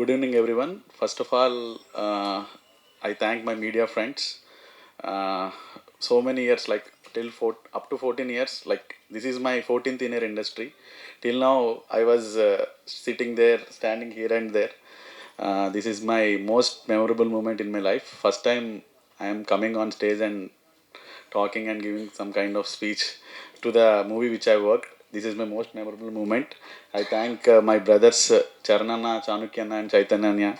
Good evening, everyone. First of all, I thank my media friends. So many years, like up to 14 years, like this is my 14th in year industry. Till now, I was sitting there, standing here and there. This is my most memorable moment in my life. First time I am coming on stage and talking and giving some kind of speech to the movie which I worked. This is my most memorable moment. I thank my brothers Charanana, Chanukyana, and Chaitanya,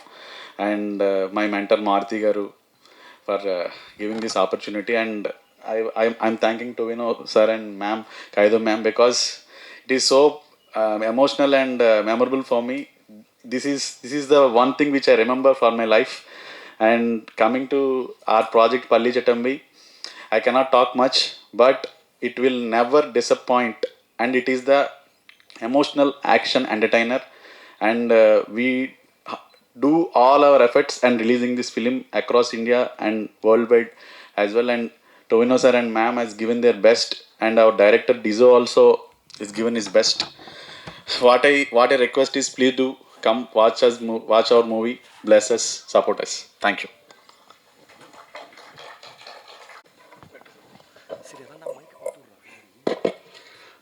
and my mentor Marti Garu for giving this opportunity. And I'm thanking Tovino sir and ma'am, Kaido ma'am, because it is so emotional and memorable for me. This is the one thing which I remember for my life. And coming to our project Palli Chatambi, I cannot talk much, but it will never disappoint, and it is the emotional action entertainer. And we do all our efforts and releasing this film across India and worldwide as well. And Tovino sir and ma'am has given their best, and our director Dizo also is given his best. What I request is, please do come watch our movie, bless us, support us. Thank you.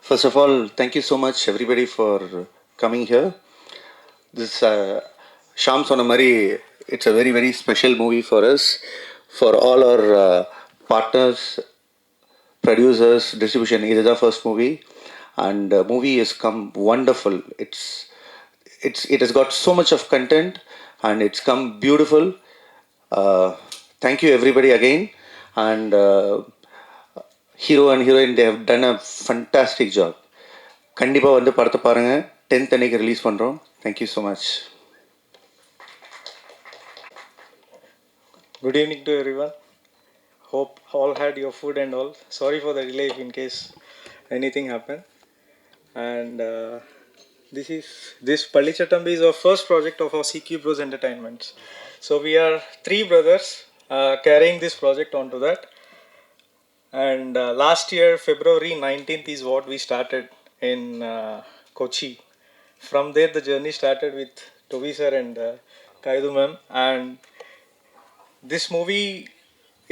First of all, thank you so much, everybody, for coming here. This Sham Sonamari, it's a very, very special movie for us, for all our partners, producers, distribution. It is our first movie, and the movie has come wonderful. It has got so much of content, and it's come beautiful. Uh, Thank you, everybody, again, and hero and heroine they have done a fantastic job. கண்டிப்பாக வந்து படத்தை பாருங்கள். 10th அன்னைக்கு release பண்ணுறோம். Thank you so much. Good evening to everyone. Hope all had your food and all. Sorry for the delay in case anything happened. And this Palli Chattambi is our first project of our CQ Bros Entertainment. So we are three brothers carrying this project onto that. And last year, February 19th is what we started in Kochi. From there, the journey started with Toby sir and Kaidu ma'am. And this movie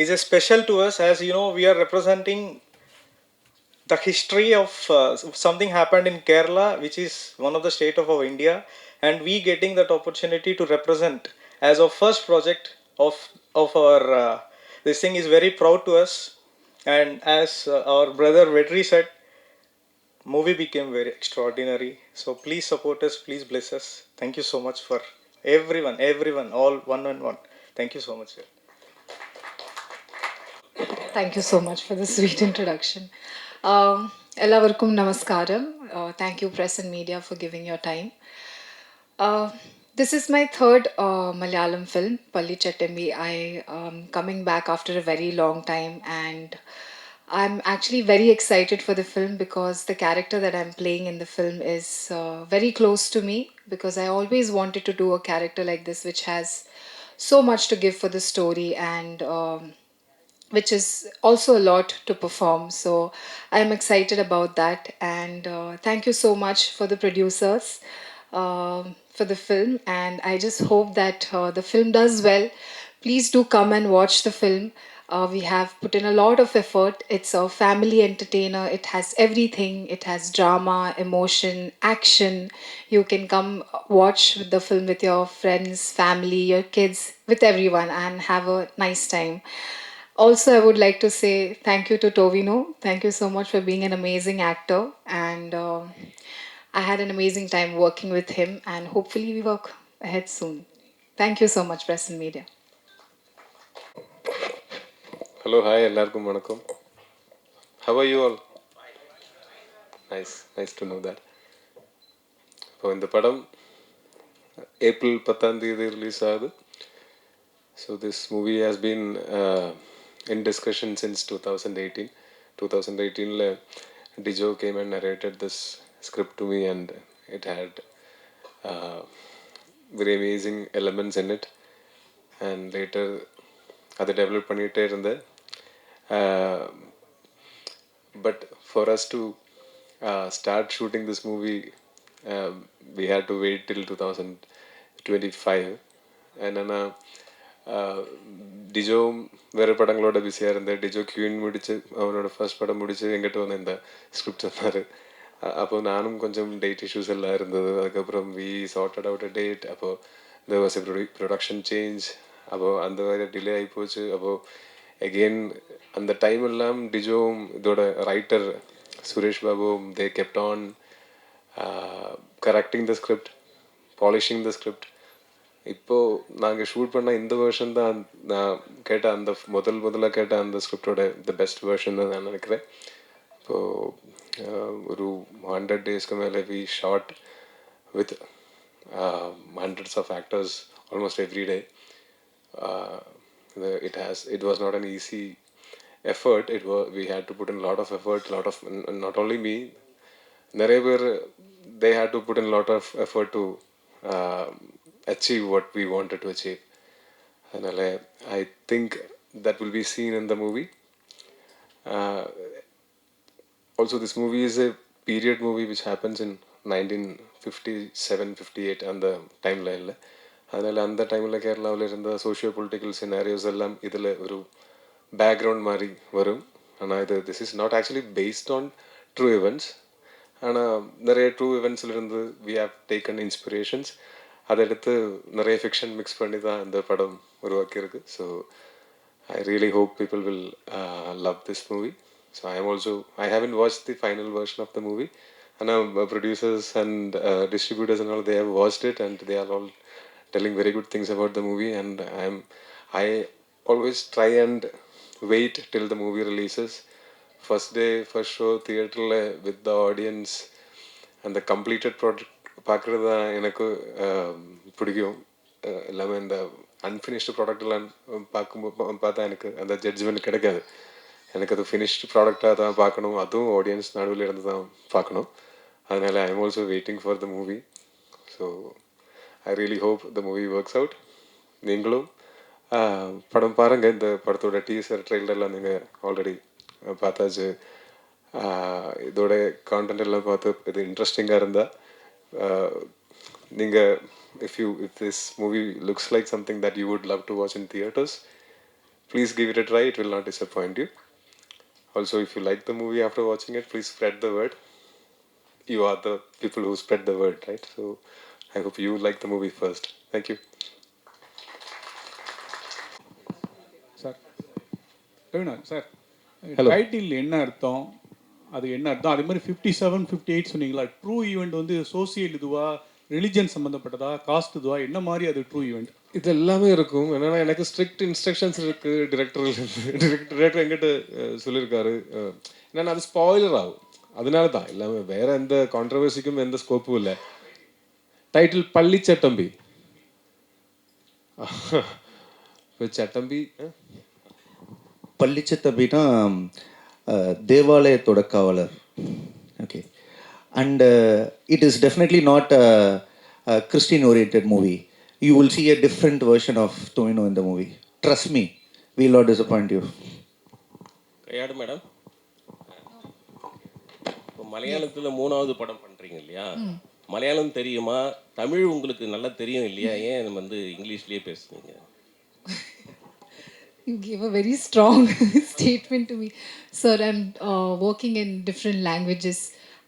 is a special to us, as you know, we are representing the history of something happened in Kerala, which is one of the state of our India, and we getting that opportunity to represent as our first project of our this thing is very proud to us. And as our brother Vetri said, movie became very extraordinary. So please support us, please bless us. Thank you so much for everyone, all one and one. Thank you so much, sir. Thank you so much for the sweet introduction. Ellavarkum namaskaram. Thank you, press and media, for giving your time. Uh, this is my third Malayalam film, Palli Chattambi. I am coming back after a very long time, and I'm actually very excited for the film because the character that I'm playing in the film is very close to me, because I always wanted to do a character like this, which has so much to give for the story, and which is also a lot to perform. So I'm excited about that. And thank you so much for the producers for the film. And I just hope that the film does well. Please do come and watch the film. We have put in a lot of effort. It's a family entertainer. It has everything. It has drama, emotion, action. You can come watch the film with your friends, family, your kids, with everyone, and have a nice time. Also, I would like to say thank you to Tovino. Thank you so much for being an amazing actor. And I had an amazing time working with him, and hopefully, we work ahead soon. Thank you so much, Press and Media. Hello, hi, எல்லாருக்கும் வணக்கம். How are you all? Nice to know that. இப்போ இந்த படம் April 10ஆம் தேதி release ஆகுது. So this movie has been in discussion since 2018. 2018 Dijo came and narrated this script to me, and it had very amazing elements in it. And later அதை develop பண்ணிகிட்டே இருந்தேன். But for us to start shooting this movie, we had to wait till 2025. என்னென்னா டிஜோவும் வேறு படங்களோட பிஸியாக இருந்தேன். Tijo queen முடிச்சு அவனோட ஃபர்ஸ்ட் படம் முடிச்சு எங்கிட்ட வந்து இந்த ஸ்கிரிப்ட் சொன்னார். அப்போ நானும் கொஞ்சம் டேட் இஷ்யூஸ் எல்லாம் இருந்தது. அதுக்கப்புறம் we sorted out a date. அப்போது there was a production change. அப்போது அந்த மாதிரி டிலே ஆகி போச்சு. அப்போது அகெயின் அந்த டைம் எல்லாம் டிஜோவும் இதோட ரைட்டர் சுரேஷ் பாபுவும் they kept on correcting the script, polishing the script. இப்போது நாங்கள் ஷூட் பண்ண இந்த வேர்ஷன் தான் நான் கேட்ட அந்த முதல்ல கேட்ட அந்த ஸ்கிரிப்டோட த பெஸ்ட் வேர்ஷன் தான் நான் நினைக்கிறேன். இப்போது ஒரு 100 டேஸ்க்கு மேலே we shot with hundreds of actors almost every day. It was not an easy effort. We had to put in a lot of effort, not only me, நிறைய பேர் they had to put in a lot of effort to achieve what we wanted to achieve. அதனால் I think that will be seen in the movie. Also, this movie is a period movie which happens in 1957-58 அந்த டைம்லைனில். அதனால் அந்த டைமில் கேரளாவில் இருந்த socio political scenarios எல்லாம் இதில் ஒரு பேக்ரவுண்ட் மாதிரி வரும். ஆனால் this is not actually based on true events. ஆனால் நிறைய ட்ரூ இவெண்ட்ஸ்லேருந்து வி ஹேவ் டேக்கன் இன்ஸ்பிரேஷன்ஸ். அதை எடுத்து நிறைய ஃபிக்ஷன் மிக்ஸ் பண்ணி தான் இந்த படம் உருவாக்கியிருக்கு. So I really hope people will love this movie. So I haven't watched the final version of the movie. And producers and distributors and all, they have watched it and they are all telling very good things about the movie. And I always try and wait till the movie releases. First day, first show, theater with the audience and the completed product பார்க்குறது தான் எனக்கு பிடிக்கும். எல்லாமே இந்த unfinished ப்ராடக்டெல்லாம் பார்த்தா எனக்கு அந்த judgement கிடைக்காது. எனக்கு அது ஃபினிஷ்டு ப்ராடக்டாக தான் பார்க்கணும், அதுவும் ஆடியன்ஸ் நடுவில் இருந்து தான் பார்க்கணும். அதனால் I am also waiting for the movie. So I really hope the movie works out. நீங்களும் படம் பாருங்கள். இந்த படத்தோட டீசர் ட்ரெயிலர்லாம் நீங்கள் ஆல்ரெடி பார்த்தாச்சு. இதோட கான்டென்ட் எல்லாம் பார்த்து இது இன்ட்ரெஸ்டிங்காக இருந்தால் நீங்கள் if this movie looks like something that you would love to watch in theaters, please give it a try. It will not disappoint you. Also, if you like the movie after watching it, please spread the word. You are the people who spread the word, right? So I hope you like the movie first. Thank you. Sir Ravinath sir, title என்ன அர்த்தம், அது என்ன அர்த்தம்? அதே மாதிரி 57, 58 சொன்னீங்களா? True event வந்து social இதுவா, ரிலிஜன் சம்மந்தப்பட்டதா, காஸ்ட் இதுவா, என்ன மாதிரி அது ட்ரூ ஈவெண்ட்? இது எல்லாமே இருக்கும். என்னன்னா எனக்கு ஸ்ட்ரிக்ட் இன்ஸ்ட்ரக்ஷன்ஸ் இருக்குது டிரெக்டர் எங்கிட்ட சொல்லியிருக்காரு. என்னென்னா அது ஸ்பாயிலர் ஆகும். அதனால தான் எல்லாமே, வேறு எந்த கான்ட்ரவர்சிக்கும் எந்த ஸ்கோப்பும் இல்லை. டைட்டில் பள்ளி சட்டம்பி. சட்டம்பி பள்ளிச்சத்தம்பினா தேவாலயத்தோட காவலர். Okay. And it is definitely not a Christian-oriented movie. You will see a different version of Tomino in the movie. Trust me, we will not disappoint you. கையாடு மேடம், இப்போ மலையாளத்தில் 3வது படம் பண்ணுறீங்க இல்லையா? மலையாளம் தெரியுமா? தமிழ் உங்களுக்கு நல்லா தெரியும் இல்லையா? ஏன் நம்ம வந்து இங்கிலீஷ்லேயே பேசுனீங்க? You gave a very strong statement to me. Sir, I'm working in different languages.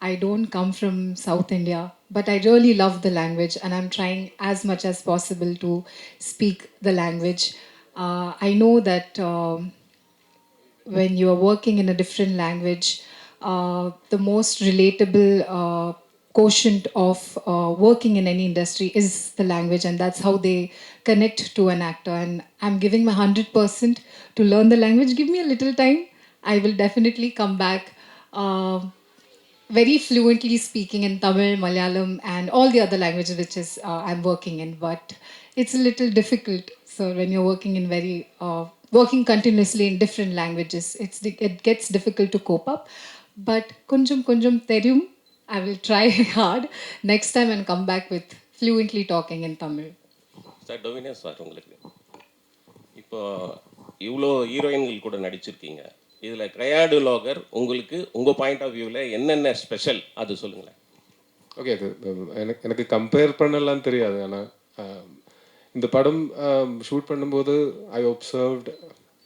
I don't come from South India, but I really love the language and I'm trying as much as possible to speak the language. I know that when you are working in a different language, the most relatable quotient of working in any industry is the language, and that's how they connect to an actor. And I'm giving my 100% to learn the language. Give me a little time. I will definitely come back very fluently speaking in Tamil, Malayalam, and all the other languages which is I'm working in. But it's a little difficult. So when you're working in working continuously in different languages, it gets difficult to cope up. But kunjum theriyum, I will try hard next time and come back with fluently talking in Tamil. Sir டொமினஸ் sir, உங்களுக்கு இப்போ இவ்வளோ ஹீரோயின்கள் கூட நடிச்சிருக்கீங்க. இதில் கையாடு லாகர் உங்களுக்கு உங்கள் point of வியூவில் என்னென்ன ஸ்பெஷல் அது சொல்லுங்களேன். ஓகே. அது எனக்கு கம்பேர் பண்ணலாம் தெரியாது. ஆனால் இந்த படம் ஷூட் பண்ணும்போது I observed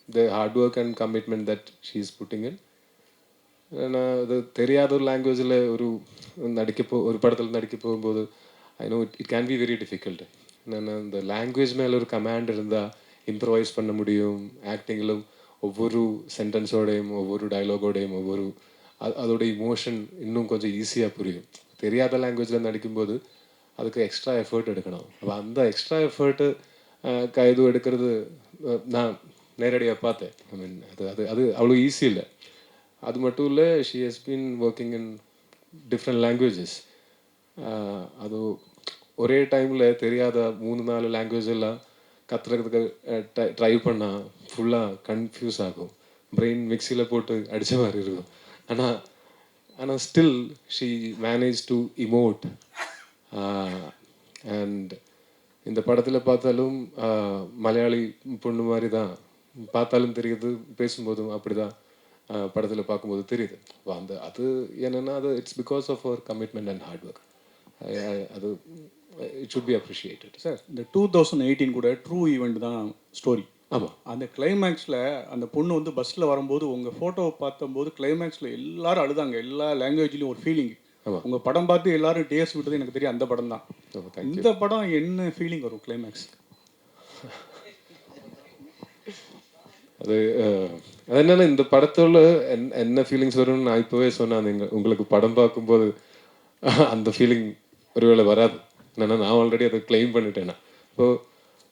the hard work and commitment that she is putting in. நான் அது தெரியாத ஒரு லாங்குவேஜில் ஒரு படத்தில் நடிக்க போகும்போது I know it can be very difficult. நான் அந்த லாங்குவேஜ் மேலே ஒரு கமாண்ட் இருந்தால் இம்ப்ரவைஸ் பண்ண முடியும். ஆக்டிங்கிலும் ஒவ்வொரு சென்டென்ஸோடையும் ஒவ்வொரு டைலாகோடையும் அதோட இமோஷன் இன்னும் கொஞ்சம் ஈஸியாக புரியும். தெரியாத லாங்குவேஜில் நடிக்கும்போது அதுக்கு எக்ஸ்ட்ரா எஃபர்ட் எடுக்கணும். அப்போ அந்த எக்ஸ்ட்ரா எஃபர்ட்டு இது எடுக்கிறது நான் நேரடியாக பார்த்தேன். ஐ மீன் அது அவ்வளோ ஈஸி இல்லை. அது மட்டும் இல்லை, she has been working in different languages. அது ஒரே டைமில் தெரியாத 3-4 லாங்குவேஜ் எல்லாம் கற்றுக்கிறதுக்கு ட்ரை பண்ணால் ஃபுல்லாக கன்ஃபியூஸ் ஆகும். பிரெயின் மிக்சியில் போட்டு அடித்த மாதிரி இருக்கும். ஆனால் still she manage to emote. And இந்த படத்தில் பார்த்தாலும் மலையாளி பொண்ணு மாதிரி தான் பார்த்தாலும் தெரியுது, பேசும்போதும் அப்படி தான் படத்தில் பார்க்கும்போது தெரியுது. அது என்னென்னா அது இட்ஸ் பிகாஸ் ஆஃப் அவர் கமிட்மெண்ட் அண்ட் ஹார்ட் ஒர்க். அது it should be appreciated. Sir, இந்த 2018 கூட ட்ரூ ஈவெண்ட் தான் ஸ்டோரி. ஆமாம். அந்த கிளைமேக்ஸில் அந்த பொண்ணு வந்து பஸ்ஸில் வரும்போது உங்கள் ஃபோட்டோவை பார்த்தம்போது கிளைமேக்ஸில் எல்லாரும் அழுதாங்க. எல்லா லாங்குவேஜ்லேயும் ஒரு ஃபீலிங். உங்கள் படம் பார்த்து எல்லாரும் டேஸ் விட்டது எனக்கு தெரியும். அந்த படம் தான். இந்த படம் என்ன ஃபீலிங் வரும் கிளைமேக்ஸ்? அது என்னென்னா இந்த படத்தோட என்ன ஃபீலிங்ஸ் வரும்னு நான் இப்போவே சொன்னேன். உங்களுக்கு படம் பார்க்கும்போது அந்த ஃபீலிங் ஒருவேளை வராது. என்னென்னா நான் ஆல்ரெடி அதை கிளைம் பண்ணிட்டேன்னா. ஸோ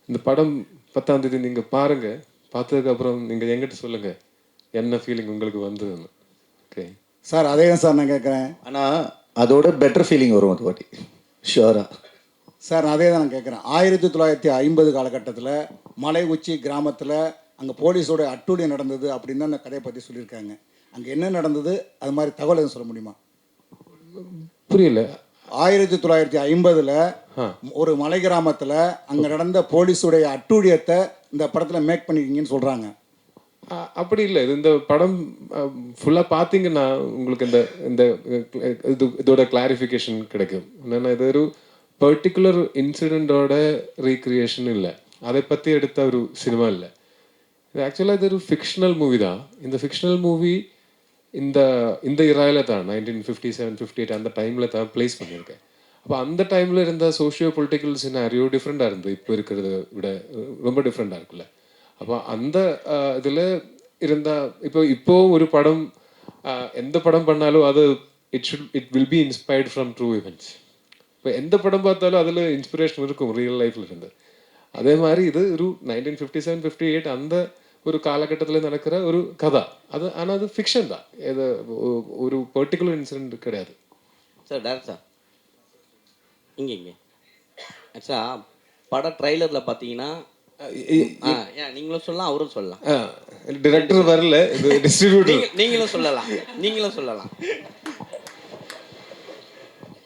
இந்த படம் 10ஆம் தேதி நீங்கள் பாருங்கள். பார்த்ததுக்கப்புறம் நீங்கள் எங்கிட்ட சொல்லுங்கள் என்ன ஃபீலிங் உங்களுக்கு வந்ததுன்னு. ஓகே சார், அதே தான் சார் நான் கேட்குறேன். ஆனால் அதோட பெட்டர் ஃபீலிங் வரும் அது வாட்டி ஷுவராக. சார், அதே தான் நான் கேட்குறேன். 1950 காலகட்டத்தில் மலை உச்சி கிராமத்தில் அங்கே போலீஸோட அட்டூழியம் நடந்தது அப்படின்னு தான் அந்த கதையை பற்றி சொல்லியிருக்காங்க. அங்கே என்ன நடந்தது, அது மாதிரி தகவல் எதுவும் சொல்ல முடியுமா? புரியல. 1950 ஒரு மலை கிராமத்தில் அங்கே நடந்த போலீஸுடைய அட்டூழியத்தை இந்த படத்தில் மேக் பண்ணிக்கிங்கன்னு சொல்கிறாங்க. அப்படி இல்லை. இந்த படம் ஃபுல்லாக பார்த்தீங்கன்னா உங்களுக்கு இந்த இதோட கிளாரிஃபிகேஷன் கிடைக்கும். என்னென்னா இது ஒரு பர்டிகுலர் இன்சிடெண்ட்டோட ரீக்ரியேஷன் இல்லை, அதை பற்றி எடுத்த ஒரு சினிமா இல்லை. இது ஆக்சுவலாக இது ஒரு ஃபிக்ஷனல் மூவி தான். இந்த ஃபிக்ஷனல் மூவி இந்த இராயில் தான் 1957-58 அந்த டைமில் தான் பிளேஸ் பண்ணியிருக்கேன். அப்போ அந்த டைமில் இருந்த சோஷியோ பொலிட்டிக்கல் சினாரியோ டிஃப்ரெண்ட்டாக இருந்தது. இப்போ இருக்கிறத விட ரொம்ப டிஃப்ரெண்ட்டாக இருக்குல்ல. அப்போ அந்த இதில் இருந்தால் இப்போ ஒரு படம் எந்த படம் பண்ணாலும் அது it will B inspired from true events. இப்போ எந்த படம் பார்த்தாலும் அதில் இன்ஸ்பிரேஷன் இருக்கும் ரியல் லைஃப்பில் இருந்து. அதே மாதிரி இது ஒரு 1957-58 அந்த ஒரு காலகட்டத்தில் நடக்கிற ஒரு கதை. ஆனால் அது ஃபிக்ஷன் தான். இது ஒரு பர்டிகுலர் இன்சிடென்ட் கிடையாது. சார், டேரக்டர் சார், இங்கே ஆக்சுவலாக படம் ட்ரைலரில் பார்த்தீங்கன்னா நீங்களும் சொல்லலாம், அவரும் சொல்லலாம். டிரெக்டர் வரல, இது டிஸ்ட்ரிபியூட்டர். நீங்களும் சொல்லலாம்.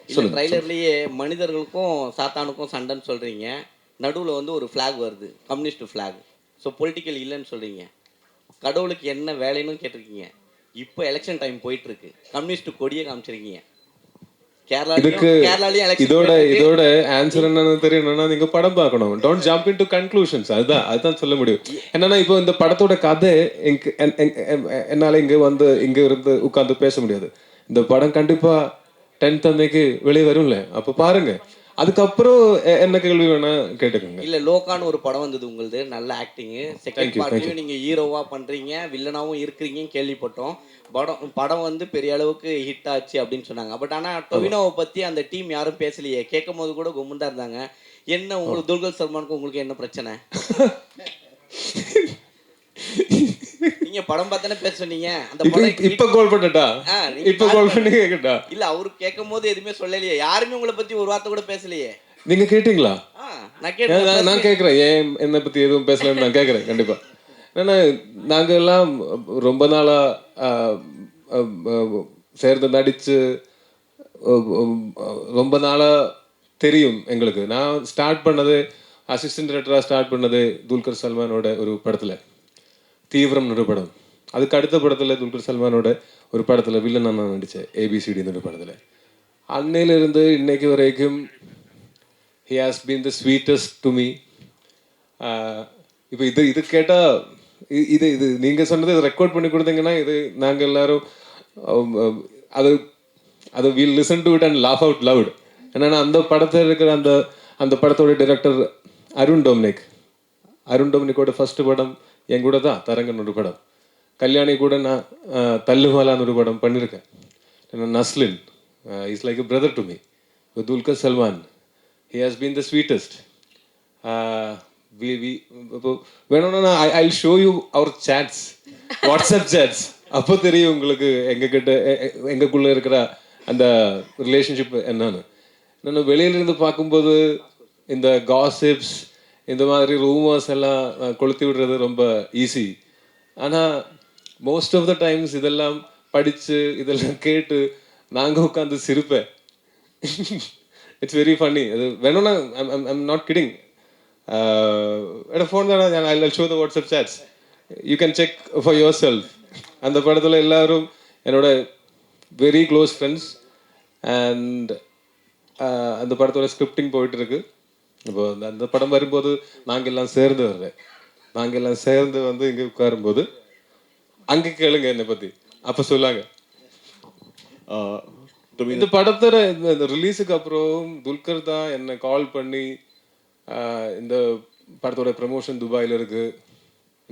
இல்லை, ட்ரைலர்லேயே மனிதர்களுக்கும் சாத்தானுக்கும் சண்டைன்னு சொல்கிறீங்க. நடுவில் வந்து ஒரு ஃப்ளாக் வருது, கம்யூனிஸ்ட் ஃப்ளாக். ஸோ பொலிட்டிக்கல் இல்லைன்னு சொல்கிறீங்க. கடவுளுக்கு என்ன வேலைன்னு கேட்டிருக்கீங்க. இப்போ எலெக்ஷன் டைம் போயிட்டுருக்கு, கம்யூனிஸ்ட் கொடியை காமிச்சிருக்கீங்க. இதோட ஆன்சர் என்னன்னு தெரியணும்னா நீங்க படம் பார்க்கணும். Don't jump into conclusions. அதுதான் சொல்ல முடியும். என்னன்னா இப்போ இந்த படத்தோட கதை என்னால இங்க இருந்து உட்கார்ந்து பேச முடியாது. இந்த படம் கண்டிப்பா 10th அன்னைக்கு வெளியே வரும்ல, அப்ப பாருங்க. அதுக்கப்புறம் என்ன கேள்வி வேணா கேட்டுக்கோங்க. இல்ல, லோகான்னு ஒரு படம் வந்தது உங்களுது, நல்ல ஆக்டிங். செகண்ட் பார்ட்லயும் நீங்க ஹீரோவா பண்றீங்க, வில்லனாவும் இருக்கிறீங்கன்னு கேள்விப்பட்டோம். படம் வந்து பெரிய அளவுக்கு ஹிட் ஆச்சு அப்படின்னு சொன்னாங்க. பட் ஆனா டொவினோவை பத்தி அந்த டீம் யாரும் பேசலையே. கேட்கும் போது கூட கும்முண்டா இருந்தாங்க. என்ன உங்களுக்கு துல்கர் சல்மானுக்கு உங்களுக்கு என்ன பிரச்சனை? நீங்க படம் பார்த்தானே பேச சொன்னீங்க. அந்த படம் இப்ப கால் பண்ணட்டா? இப்ப கால் பண்ணி கேக்கட்டா? இல்ல, அவரு கேட்கும் போது எதுவுமே சொல்லலையே. யாருமே உங்களை பத்தி ஒரு வார்த்தை கூட பேசலையே. நீங்க கேட்டீங்களா? நான் கேட்குறேன். ஏன் என்னை பற்றி எதுவும் பேசலன்னு நான் கேட்குறேன். கண்டிப்பாக. ஏன்னா நாங்கள் எல்லாம் ரொம்ப நாளாக சேர்ந்து நடித்து ரொம்ப நாளாக தெரியும் எங்களுக்கு. நான் ஸ்டார்ட் பண்ணது அசிஸ்டன்ட் டைரக்டராக ஸ்டார்ட் பண்ணது துல்கர் சல்மானோட ஒரு படத்தில், தீவிரம்னு ஒரு படம். அதுக்கு அடுத்த படத்தில் துல்கர் சல்மானோட ஒரு படத்தில் வில்லன் நான் நடித்தேன், ABCDன்னு ஒரு படத்தில். அன்னையிலிருந்து இன்னைக்கு வரைக்கும் he has been the sweetest to me. இப்போ இது கேட்டால் இது இது நீங்கள் சொன்னது ரெக்கார்ட் பண்ணி கொடுத்தீங்கன்னா இது நாங்கள் எல்லாரும் அது அது will listen to it and laugh out loud. ஏன்னா அந்த படத்தில் இருக்கிற அந்த படத்தோட டைரக்டர் அருண் டொமினிக்கோட ஃபர்ஸ்ட் படம் என் கூட தான் தரங்கன் ஒரு படம். கல்யாணி கூட நான் தல்லுமாலான்னு ஒரு படம் பண்ணியிருக்கேன். Naslen is like a brother to me. Dulquer Salmaan, he has been the sweetest. வேணும்னா I show you our chats, WhatsApp chats. அப்போ தெரியும் உங்களுக்கு எங்கக்குள்ளே இருக்கிற அந்த ரிலேஷன்ஷிப் என்னன்னு. நான் வெளியிலேருந்து பார்க்கும்போது இந்த காசிப்ஸ் இந்த மாதிரி ரூமர்ஸ் எல்லாம் கொளுத்தி விடுறது ரொம்ப ஈஸி. ஆனால் மோஸ்ட் ஆஃப் த டைம்ஸ் இதெல்லாம் படித்து இதெல்லாம் கேட்டு நாங்கள் உட்காந்து சிரிப்பேன். It's very funny. அது வேணும்னா ஐம் நாட் கிடிங். ஃபோன் தான், I show the WhatsApp shades, you can check for your self. அந்த படத்தில் எல்லாரும் என்னோட வெரி க்ளோஸ் ஃப்ரெண்ட்ஸ். அண்ட் அந்த படத்தோட ஸ்கிரிப்டிங் போயிட்டு இருக்கு. இப்போ அந்த படம் வரும்போது நாங்கள் எல்லாம் சேர்ந்து வர்றேன். நாங்கள் எல்லாம் சேர்ந்து வந்து இங்கே உட்காரும்போது அங்கே கேளுங்க என்னை பற்றி, அப்போ சொல்லாங்க. இந்த படத்தோட இந்த ரிலீஸுக்கு அப்புறம் துல்கர் தான் என்னை கால் பண்ணி இந்த படத்தோட ப்ரமோஷன் துபாயில் இருக்கு,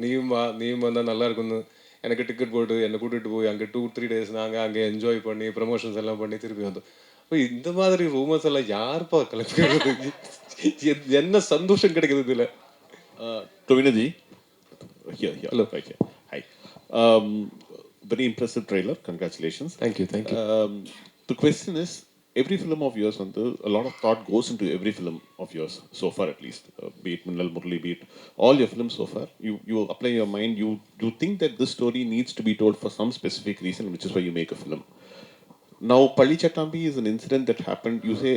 நீயும் வந்தால் நல்லா இருக்குன்னு எனக்கு டிக்கெட் போட்டு என்னை கூட்டிகிட்டு போய் அங்கே 2-3 days நாங்கள் அங்கே என்ஜாய் பண்ணி ப்ரமோஷன்ஸ் எல்லாம் பண்ணி திருப்பி வந்தோம். இப்போ இந்த மாதிரி ரூமர்ஸ் எல்லாம் யாருப்பா கிளப்பிடுறது? என்ன சந்தோஷம் கிடைக்குது இதில்? Tovinaji, here. Hello. Right here. Hi. Very impressive trailer. Congratulations. Thank you. The question is, every film of yours, a lot of thought goes into every film of yours so far, at least. Be it Minnal Murali, be it all your films so far. You apply your mind. You think that this story needs to be told for some specific reason, which is why you make a film. Now, Palli Chattambi is an incident that happened. You say,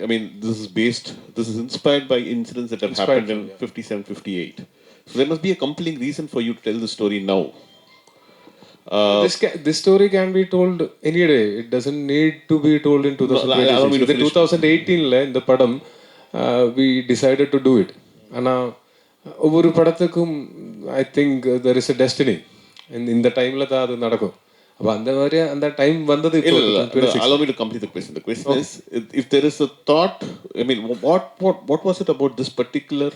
I mean, this is inspired by incidents that have happened in 57, 58. So there must be a compelling reason for you to tell the story now. This story can be told any day. It doesn't need to be told in 2026. In 2018 இந்த படம் we decided to do it. ஆனால் ஒவ்வொரு படத்துக்கும் I think there is a destiny. இந்த டைமில் தான் அது நடக்கும். அப்போ அந்த மாதிரி அந்த டைம் வந்தது. Allow me to complete the question. The question is, if there is a thought, I mean, what was it about this particular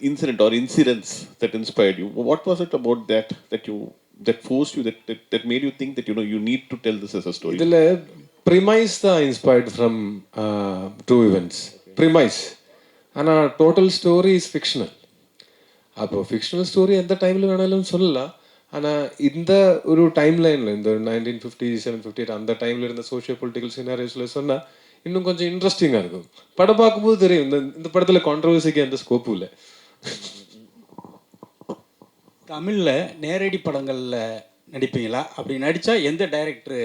incident or incidents that inspired you? What was it about that forced you, that made you think that you need to tell this as a story? இதில் premise தான் inspired from true events. Premise. ஆனால் total story is fictional. அப்போ fictional story எந்த டைமில் வேணாலும் சொல்லலாம். ஆனால் இந்த ஒரு டைம் லைனில் இந்த 1957, 58 அந்த டைமில் இருந்த சோஷியோ பொலிட்டிக்கல் சினாரியோஸில் சொன்னால் இன்னும் கொஞ்சம் இன்ட்ரெஸ்டிங்காக இருக்கும். படம் பார்க்கும்போது தெரியும் இந்த படத்தில் கான்ட்ரவர்சிக்கு எந்த ஸ்கோப்பும் இல்லை. தமிழில் நேரடி படங்களில் நடிப்பீங்களா? அப்படி நடித்தா எந்த டைரக்டரு?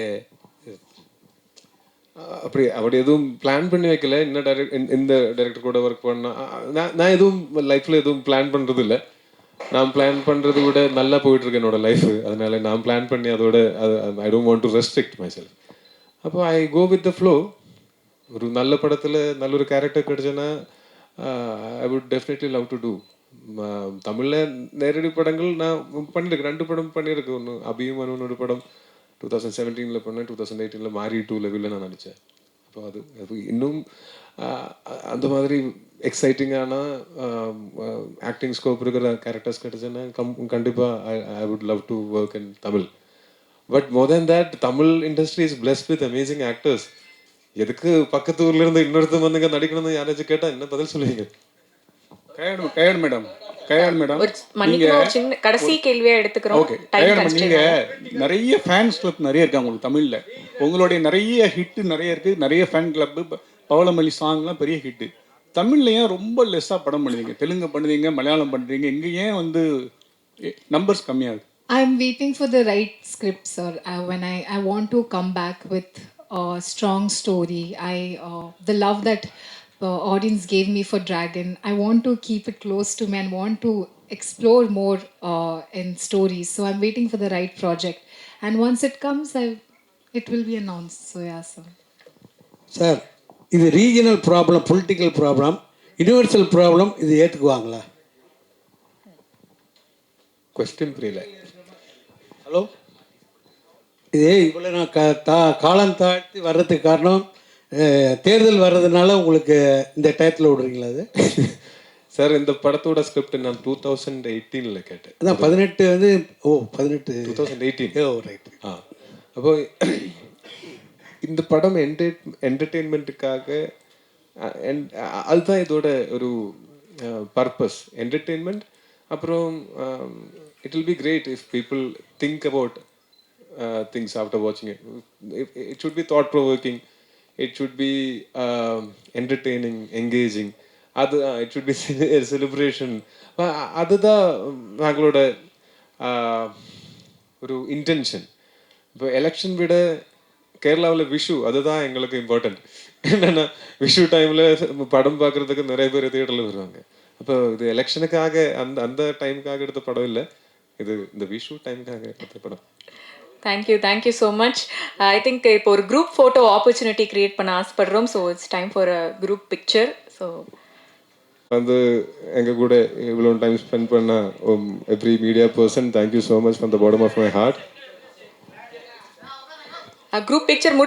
அப்படி எதுவும் பிளான் பண்ணி வைக்கல. இந்த டைரக்டர் கூட ஒர்க் பண்ண நான் எதுவும் லைஃப்பில் எதுவும் பிளான் பண்ணுறது இல்லை. நான் பிளான் பண்ணுறது விட நல்லா போயிட்டுருக்கு என்னோட லைஃபு. அதனால நான் பிளான் பண்ணி அதோட I don't want to restrict my self. அப்போ ஐ கோ வித் த ஃப்ளோ. ஒரு நல்ல படத்தில் நல்ல ஒரு கேரக்டர் கிடைச்சேன்னா I would definitely love to do. தமிழில் நேரடி படங்கள் நான் பண்ணியிருக்கேன். 2 படம் பண்ணியிருக்கேன். ஒன்று அபிமனுன்னு ஒரு படம் 2017 பண்ணேன். 2018 மாரி 2 லெவலில் நான் நடித்தேன். அப்போ அது இன்னும் அந்த மாதிரி எக்ஸைட்டிங்கான ஆக்டிங் ஸ்கோப் இருக்கிற கேரக்டர்ஸ் கிடைச்சேன்னா கண்டிப்பாக I would love to work in Tamil. But more than that, Tamil industry is blessed with amazing actors. எதுக்கு பக்கத்து ஊர்ல இருந்து இன்னொருத்தர் வந்துங்க நடிக்கணும்னு யாராச்சும் கேட்டால் என்ன பதில் சொல்லுவீங்க? கல்யாண் மேடம் கடைசி கேள்வியா எடுத்துக்கிறோம். நீங்க நிறைய ஃபேன்ஸ் கிளப் நிறைய இருக்கு உங்களுக்கு தமிழ்ல. உங்களுடைய நிறைய ஹிட் நிறைய இருக்கு. நிறைய ஃபேன் கிளப். பவளமல்லி சாங்லாம் பெரிய ஹிட். தமிழ்ல ஏன் ரொம்ப லெஸ்ஸா படம் பண்ணுவீங்க? தெலுங்கு பண்ணுவீங்க, மலையாளம் பண்றீங்க, இங்க ஏன் வந்து நம்பர்ஸ் கம்மியாகுது? I'm waiting for the right script, sir. When I want to come back with a strong story. The love that audience gave me for Dragon, I want to keep it close to me and want to explore more in stories. So I'm waiting for the right project, and once it comes, it will be announced. So yeah, sir. Sir, இது regional problem, political problem. Universal problem இது ஏற்றுக்குவாங்களா? Question புரியல. Hello, இது இவ்வளோ நான் காலம் தாழ்த்தி வர்றதுக்கு காரணம் தேர்தல் வர்றதுனால உங்களுக்கு இந்த டயத்தில் விடுறீங்களா? அது சார் இந்த படத்தோட ஸ்கிரிப்ட் நான் 2018 கேட்டேன். அதான் 18 வந்து 2018. ரைட். அப்போ இந்த படம் என்டர்டெயின்மெண்ட்டுக்காக அதுதான் இதோட ஒரு பர்பஸ், என்டர்டெயின்மெண்ட். அப்புறம் it will be great if people think about things after watching it. It should be thought provoking, it should be entertaining, engaging. It should be a celebration. அதுதான் நாங்களோட ஒரு இன்டென்ஷன். இப்போ எலெக்ஷன் விட கேரளாவில் விஷு அதுதான் எங்களுக்கு important. என்னென்னா விஷு டைமில் படம் பார்க்குறதுக்கு நிறைய பேர் தியேட்டரில் வருவாங்க. அப்போ இது எலெக்ஷனுக்காக அந்த டைமுக்காக எடுத்த படம் இல்லை, இது இந்த விஷு டைமுக்காக எடுத்த படம். Thank you so much. I think இப்போ ஒரு குரூப் ஃபோட்டோ ஆப்பர்ச்சுனிட்டி க்ரியேட் பண்ண ஆசைப்படுறோம். So it's time for a group picture. So வந்து எங்கள் கூட இவ்வளோ டைம் ஸ்பெண்ட் பண்ண every media person, thank you so much from the bottom of my heart. Group picture